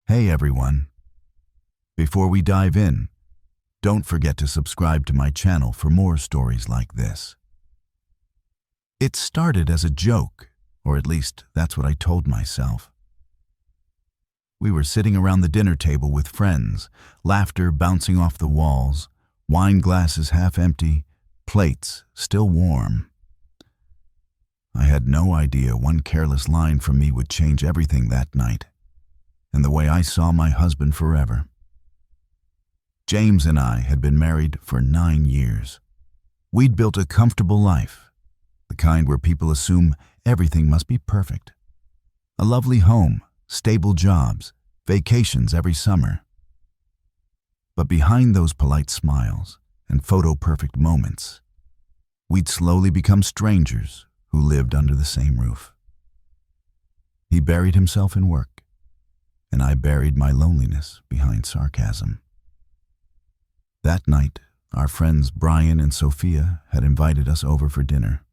Hey everyone. Before we dive in, don't forget to subscribe to my channel for more stories like this. It started as a joke, or at least that's what I told myself. We were sitting around the dinner table with friends, laughter bouncing off the walls, wine glasses half empty, plates still warm. I had no idea one careless line from me would change everything that night, and the way I saw my husband forever. James and I had been married for 9 years. We'd built a comfortable life, the kind where people assume everything must be perfect. A lovely home, stable jobs, vacations every summer. But behind those polite smiles and photo-perfect moments, we'd slowly become strangers who lived under the same roof. He buried himself in work, and I buried my loneliness behind sarcasm. That night, our friends Brian and Sophia had invited us over for dinner.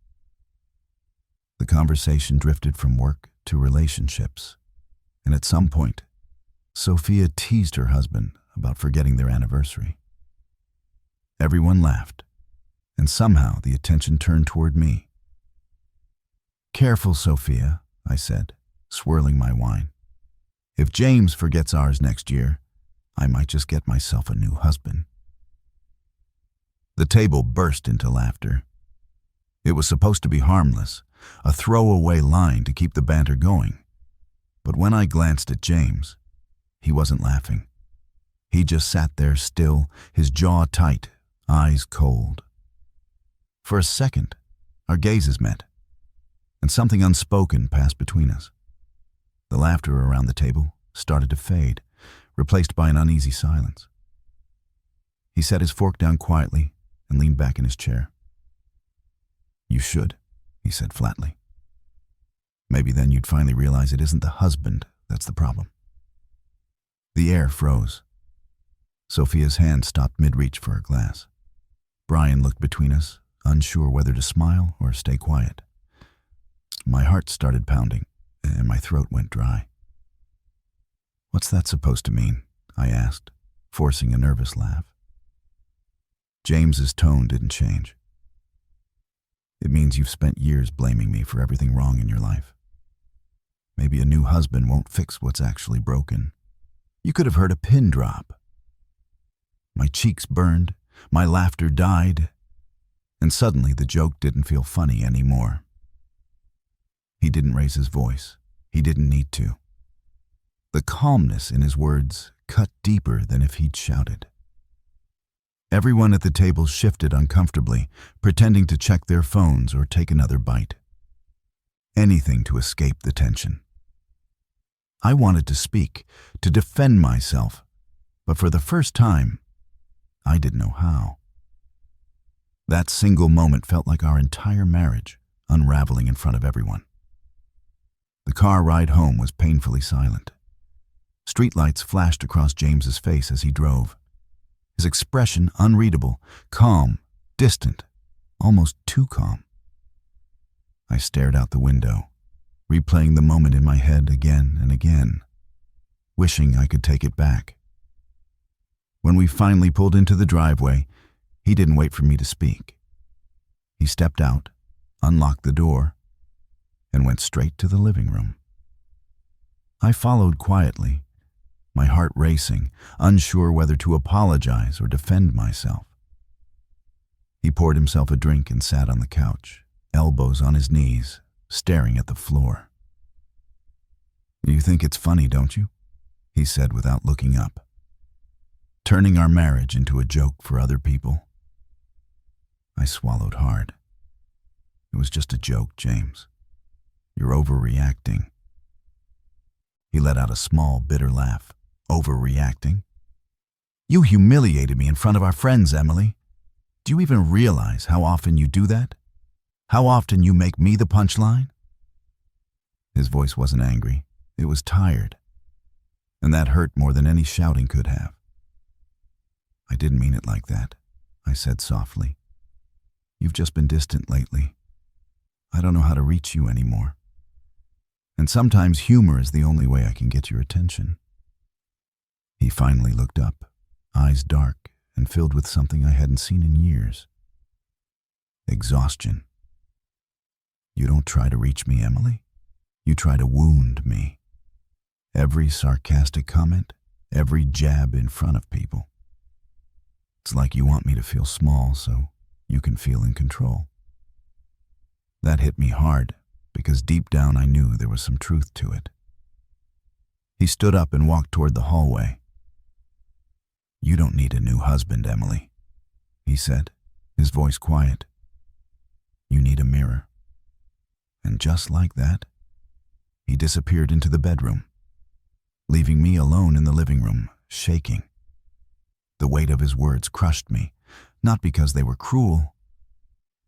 The conversation drifted from work to relationships, and at some point, Sophia teased her husband about forgetting their anniversary. Everyone laughed, and somehow the attention turned toward me. "Careful, Sophia," I said, swirling my wine. "If James forgets ours next year, I might just get myself a new husband." The table burst into laughter. It was supposed to be harmless, a throwaway line to keep the banter going. But when I glanced at James, he wasn't laughing. He just sat there still, his jaw tight, eyes cold. For a second, our gazes met, and something unspoken passed between us. The laughter around the table started to fade, replaced by an uneasy silence. He set his fork down quietly and leaned back in his chair. "You should," he said flatly. "Maybe then you'd finally realize it isn't the husband that's the problem." The air froze. Sophia's hand stopped mid-reach for her glass. Brian looked between us, unsure whether to smile or stay quiet. My heart started pounding, and my throat went dry. "What's that supposed to mean?" I asked, forcing a nervous laugh. James's tone didn't change. "It means you've spent years blaming me for everything wrong in your life. Maybe a new husband won't fix what's actually broken. You could have heard a pin drop." My cheeks burned, my laughter died, and suddenly the joke didn't feel funny anymore. He didn't raise his voice. He didn't need to. The calmness in his words cut deeper than if he'd shouted. Everyone at the table shifted uncomfortably, pretending to check their phones or take another bite. Anything to escape the tension. I wanted to speak, to defend myself, but for the first time, I didn't know how. That single moment felt like our entire marriage unraveling in front of everyone. The car ride home was painfully silent. Streetlights flashed across James's face as he drove. His expression unreadable, calm, distant, almost too calm. I stared out the window, replaying the moment in my head again and again, wishing I could take it back. When we finally pulled into the driveway, he didn't wait for me to speak. He stepped out, unlocked the door, and went straight to the living room. I followed quietly, my heart racing, unsure whether to apologize or defend myself. He poured himself a drink and sat on the couch, elbows on his knees, staring at the floor. "You think it's funny, don't you?" he said without looking up. "Turning our marriage into a joke for other people." I swallowed hard. "It was just a joke, James. You're overreacting." He let out a small, bitter laugh. "Overreacting? You humiliated me in front of our friends, Emily. Do you even realize how often you do that? How often you make me the punchline?" His voice wasn't angry. It was tired. And that hurt more than any shouting could have. "I didn't mean it like that," I said softly. "You've just been distant lately. I don't know how to reach you anymore. And sometimes humor is the only way I can get your attention." He finally looked up, eyes dark and filled with something I hadn't seen in years. Exhaustion. You don't try to reach me, Emily. You try to wound me. Every sarcastic comment, every jab in front of people. It's like you want me to feel small so you can feel in control. That hit me hard because deep down I knew there was some truth to it. He stood up and walked toward the hallway. "You don't need a new husband, Emily," he said, his voice quiet. "You need a mirror." And just like that, he disappeared into the bedroom, leaving me alone in the living room, shaking. The weight of his words crushed me, not because they were cruel,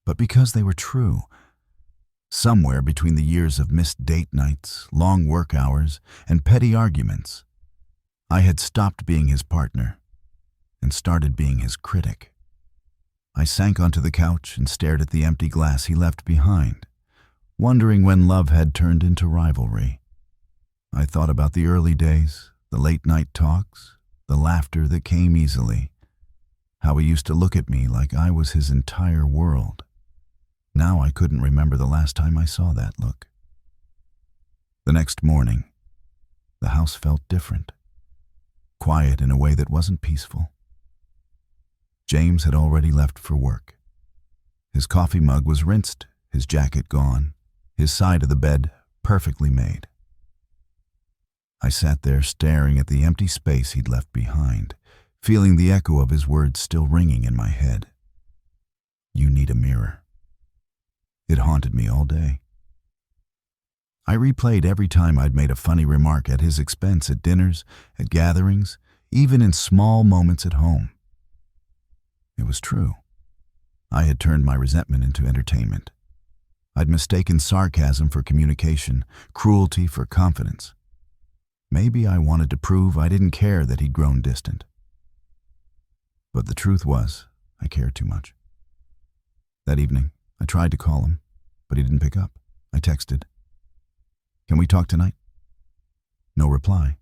but because they were true. Somewhere between the years of missed date nights, long work hours, and petty arguments, I had stopped being his partner and started being his critic. I sank onto the couch and stared at the empty glass he left behind, wondering when love had turned into rivalry. I thought about the early days, the late-night talks, the laughter that came easily, how he used to look at me like I was his entire world. Now I couldn't remember the last time I saw that look. The next morning, the house felt different, quiet in a way that wasn't peaceful. James had already left for work. His coffee mug was rinsed, his jacket gone, his side of the bed perfectly made. I sat there staring at the empty space he'd left behind, feeling the echo of his words still ringing in my head. "You need a mirror." It haunted me all day. I replayed every time I'd made a funny remark at his expense at dinners, at gatherings, even in small moments at home. It was true. I had turned my resentment into entertainment. I'd mistaken sarcasm for communication, cruelty for confidence. Maybe I wanted to prove I didn't care that he'd grown distant. But the truth was, I cared too much. That evening, I tried to call him, but he didn't pick up. I texted, "Can we talk tonight?" No reply.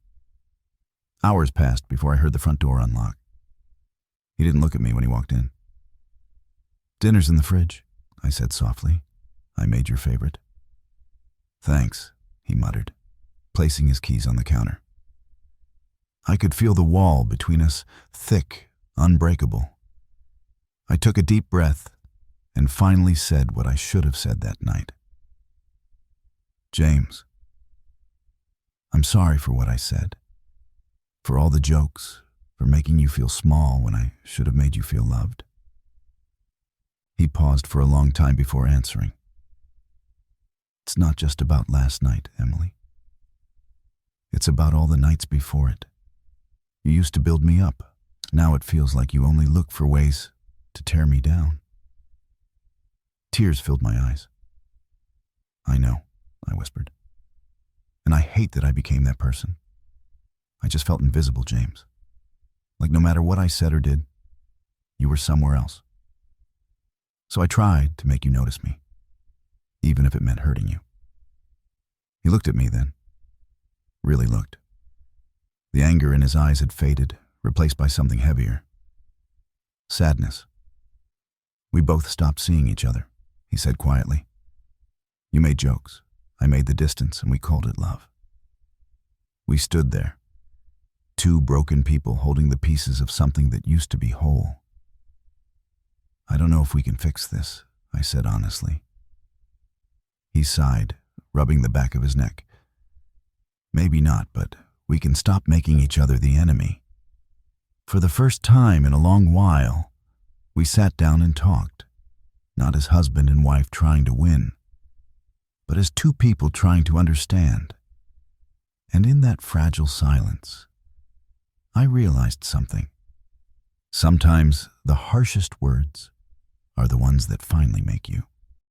Hours passed before I heard the front door unlock. He didn't look at me when he walked in. "Dinner's in the fridge," I said softly. "I made your favorite." "Thanks," he muttered, placing his keys on the counter. I could feel the wall between us, thick, unbreakable. I took a deep breath and finally said what I should have said that night. "James, I'm sorry for what I said, for all the jokes, for making you feel small when I should have made you feel loved." He paused for a long time before answering. "It's not just about last night, Emily. It's about all the nights before it. You used to build me up. Now it feels like you only look for ways to tear me down." Tears filled my eyes. "I know," I whispered. "And I hate that I became that person. I just felt invisible, James. Like no matter what I said or did, you were somewhere else. So I tried to make you notice me, even if it meant hurting you." He looked at me then. Really looked. The anger in his eyes had faded, replaced by something heavier. Sadness. "We both stopped seeing each other," he said quietly. "You made jokes. I made the distance, and we called it love. We stood there, two broken people holding the pieces of something that used to be whole. I don't know if we can fix this," I said honestly. He sighed, rubbing the back of his neck. "Maybe not, but we can stop making each other the enemy." For the first time in a long while, we sat down and talked, not as husband and wife trying to win, but as two people trying to understand. And in that fragile silence, I realized something. Sometimes the harshest words are the ones that finally make you.